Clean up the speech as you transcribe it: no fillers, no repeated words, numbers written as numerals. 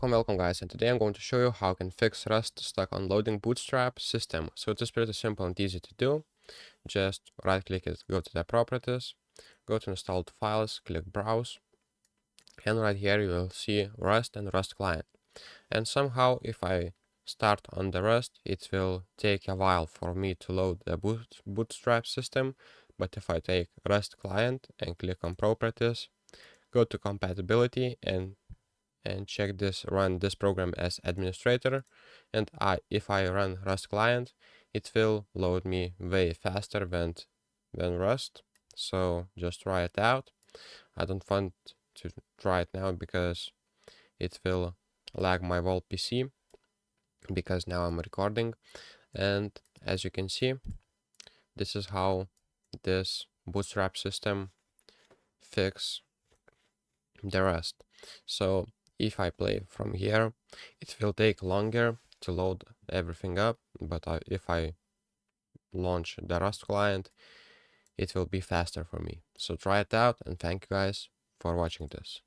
Welcome guys, and today I'm going to show you how I can fix Rust stuck on Loading Bootstrap system. So it is pretty simple and easy to do. Just right click it, go to the properties, go to installed files, click browse, and right here you will see Rust and Rust client. And somehow if I start on the Rust, it will take a while for me to load the Bootstrap system. But if I take Rust client and click on properties, go to compatibility and check this, run this program as administrator, and if I run Rust client, it will load me way faster than Rust. So just try it out. I don't want to try it now because it will lag my whole PC, because now I'm recording. And as you can see, this is how this Bootstrap system fix the Rust. So if I play from here, it will take longer to load everything up, but if I launch the Rust client, it will be faster for me. So try it out, and thank you guys for watching this.